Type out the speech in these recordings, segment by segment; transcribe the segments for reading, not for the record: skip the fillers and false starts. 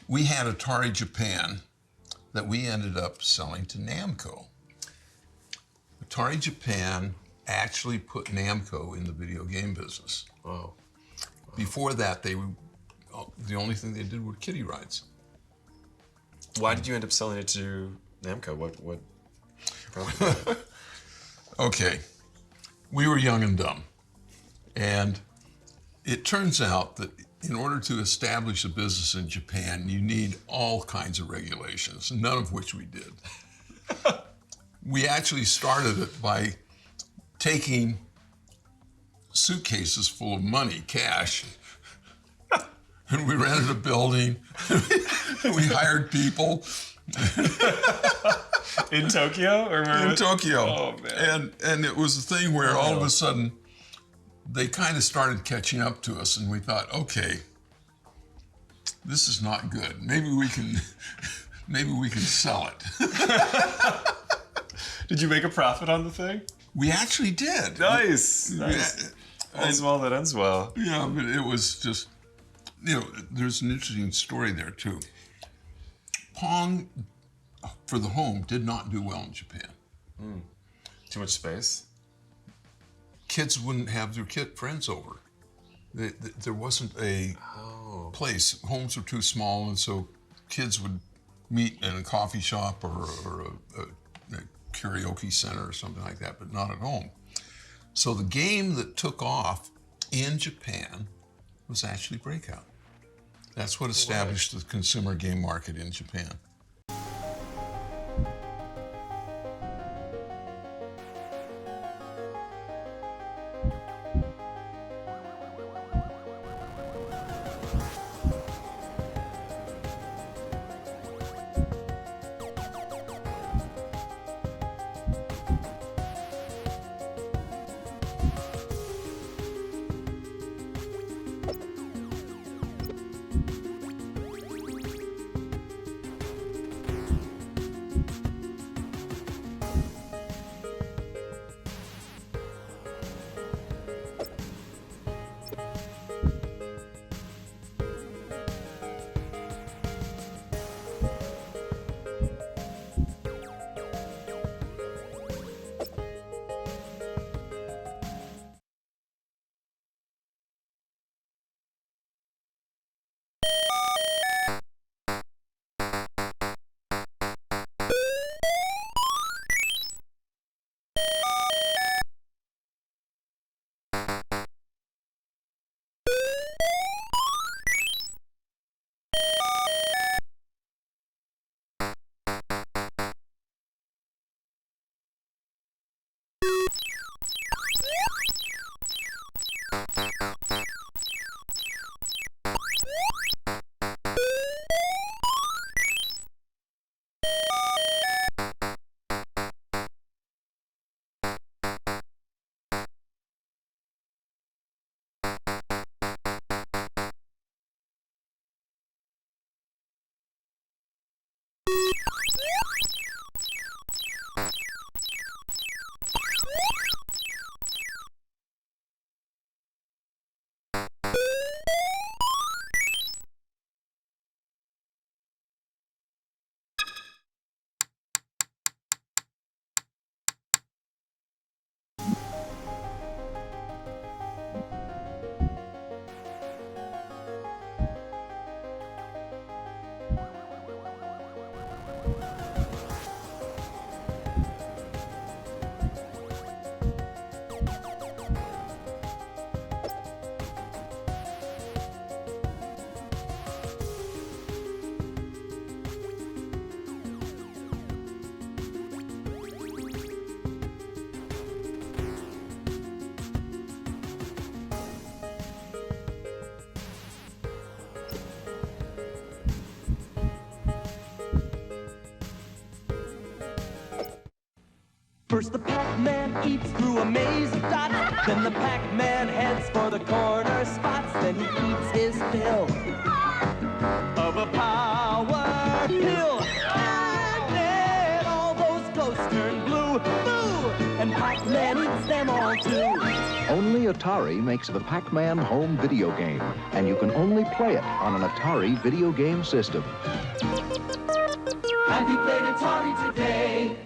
We had Atari Japan that we ended up selling to Namco. Atari Japan actually put Namco in the video game business. Oh. Before that, the only thing they did were kiddie rides. Why did you end up selling it to Namco? What? Okay, we were young and dumb. And it turns out that in order to establish a business in Japan, you need all kinds of regulations, none of which we did. We actually started it by taking suitcases full of money, cash, and we rented a building, we hired people. In Tokyo? Or in Tokyo. Oh, man. And it was a thing where all of a sudden, they kind of started catching up to us, and we thought, okay, this is not good. Maybe we can sell it. Did you make a profit on the thing? We actually did. Nice. All's well that ends well. Yeah, but it was just, there's an interesting story there too. Pong for the home did not do well in Japan. Too much space? Kids wouldn't have their friends over. There wasn't a place. Homes were too small, and so kids would meet in a coffee shop or a karaoke center or something like that, but not at home. So the game that took off in Japan was actually Breakout. That's what established the consumer game market in Japan. First the Pac-Man eats through a maze of dots. Then the Pac-Man heads for the corner spots. Then he eats his fill of a power pill. And then all those ghosts turn blue. Boo! And Pac-Man eats them all too. Only Atari makes the Pac-Man home video game, and you can only play it on an Atari video game system. Have you played Atari today?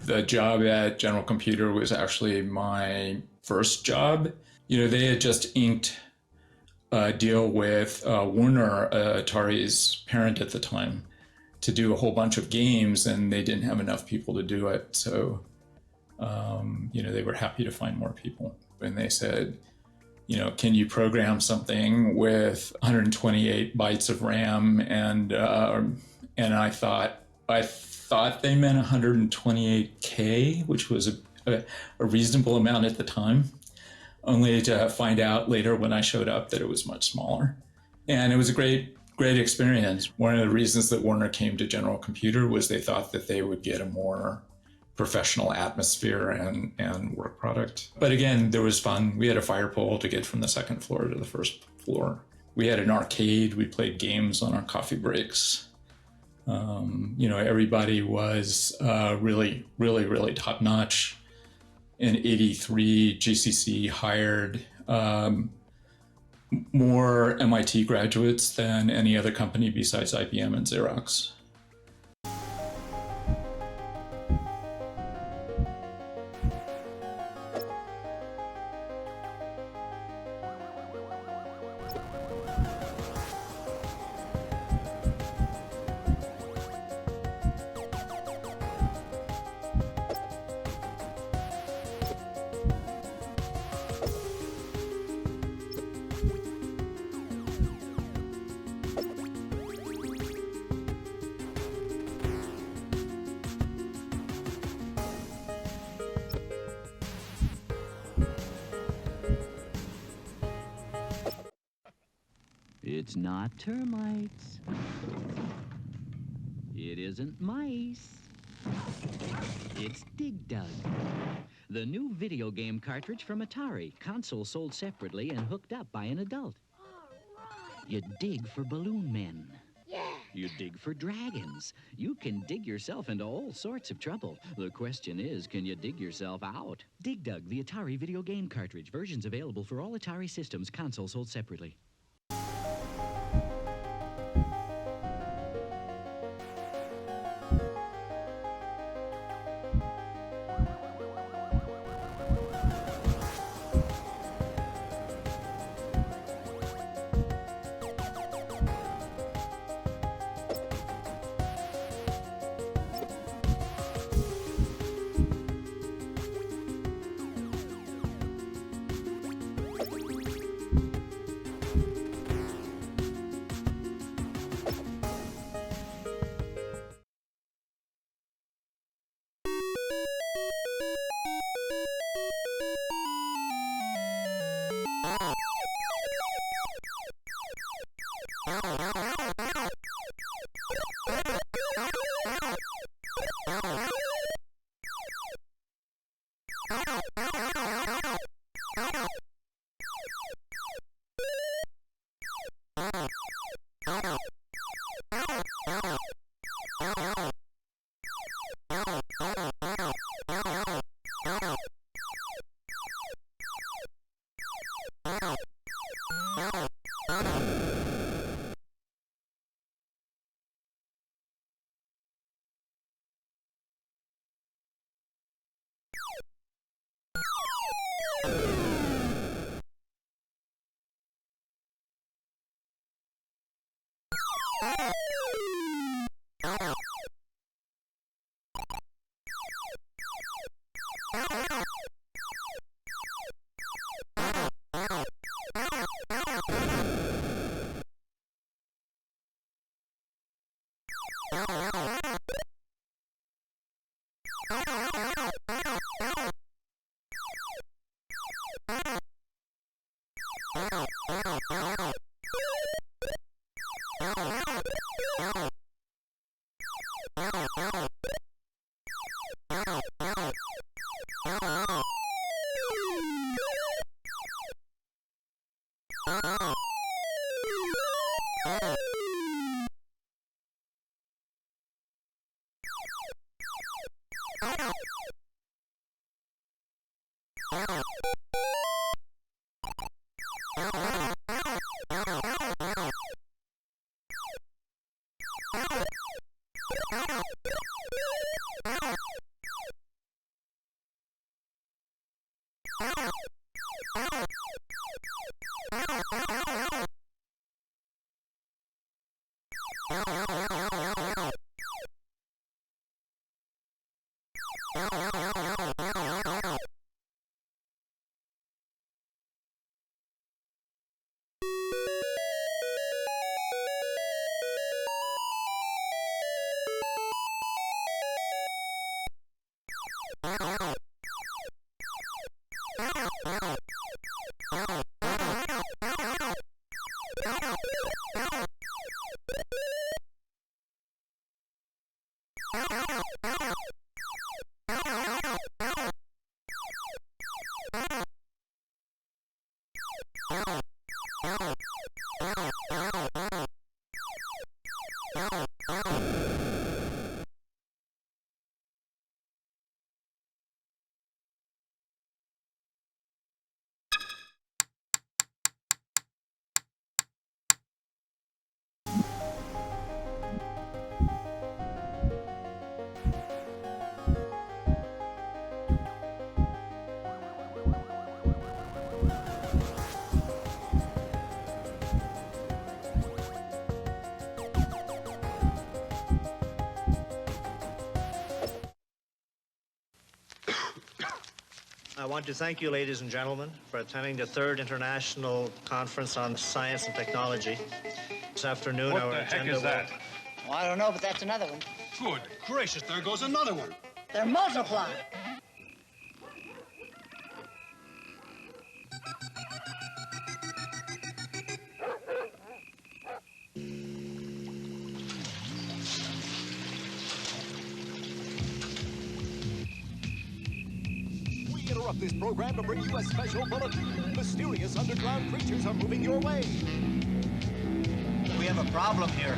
The job at General Computer was actually my first job. They had just inked a deal with Warner, Atari's parent at the time, to do a whole bunch of games, and they didn't have enough people to do it. So, they were happy to find more people. And they said, can you program something with 128 bytes of RAM? And I thought they meant 128K, which was a reasonable amount at the time, only to find out later when I showed up that it was much smaller. And it was a great experience. One of the reasons that Warner came to General Computer was they thought that they would get a more professional atmosphere and work product. But again, there was fun. We had a fire pole to get from the second floor to the first floor. We had an arcade. We played games on our coffee breaks. Everybody was really, really, really top notch. In '83, GCC hired more MIT graduates than any other company besides IBM and Xerox. It's not termites. It isn't mice. It's Dig Dug, the new video game cartridge from Atari. Console sold separately and hooked up by an adult. You dig for balloon men. You dig for dragons. You can dig yourself into all sorts of trouble. The question is, can you dig yourself out? Dig Dug, the Atari video game cartridge. Versions available for all Atari systems. Console sold separately. I want to thank you, ladies and gentlemen, for attending the 3rd International Conference on Science and Technology. This afternoon, What the heck is that? Well, I don't know, but that's another one. Good gracious, there goes another one. They're multiplying. We interrupt this program to bring you a special bulletin. Mysterious underground creatures are moving your way. We have a problem here.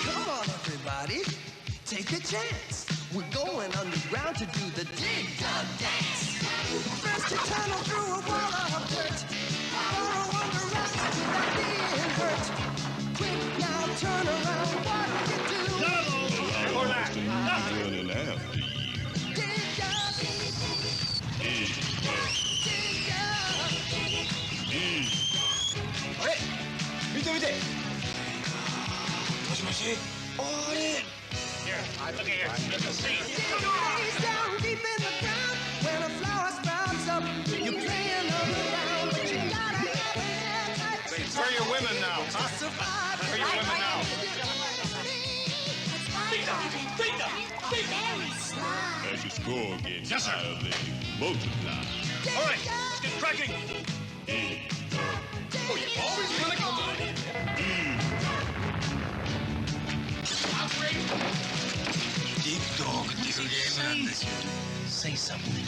Come on, everybody. Take a chance. We're going underground to do the dig dug dance. First you tunnel through a wall of dirt. Follow under rocks without being hurt. Quick now, turn around. What do you do? For that. Running after you. Dig dug. Dig dug. Hey, 見て見て。もしもし。Here, look at here. Look at see. Days down deep in the ground. When a flower sprouts up, you play another round, but you gotta have an airtight. Where are your women now, huh? Survive. Where are your women now? As your score gets Yes, sir. higher, they multiply. All right, let's get cracking. Oh, you always gonna come on. Deep dog deal gameなんですよ。Say something.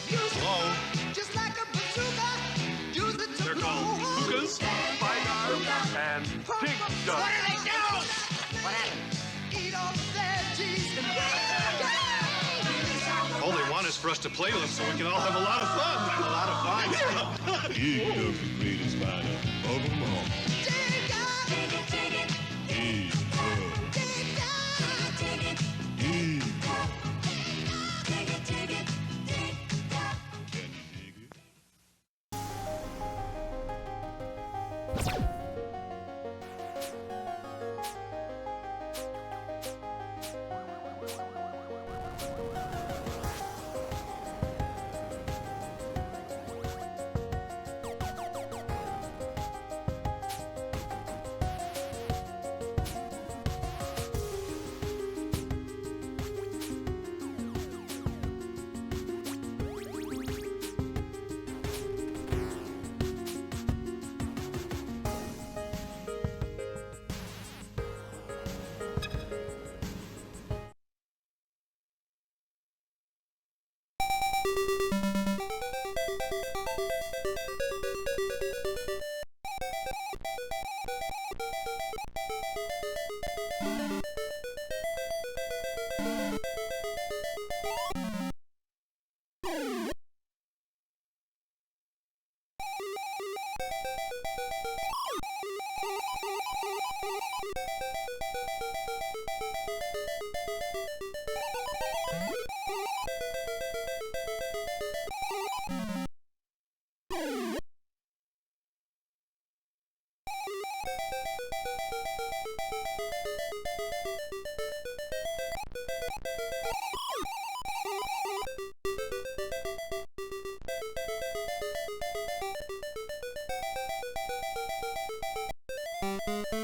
Hello? Just like a bazooka. Use it to They're blow called holes. hookahs, firearms, and dig dug. What are they doing? What happened? Eat all the veggies and All they want is for us to play with them so we can all have a lot of fun. A lot of fun. Dig dug's the greatest fighter of them all. dig dug. Dig dug. Dig dug. Dig dug. Can you dig it? Thank you.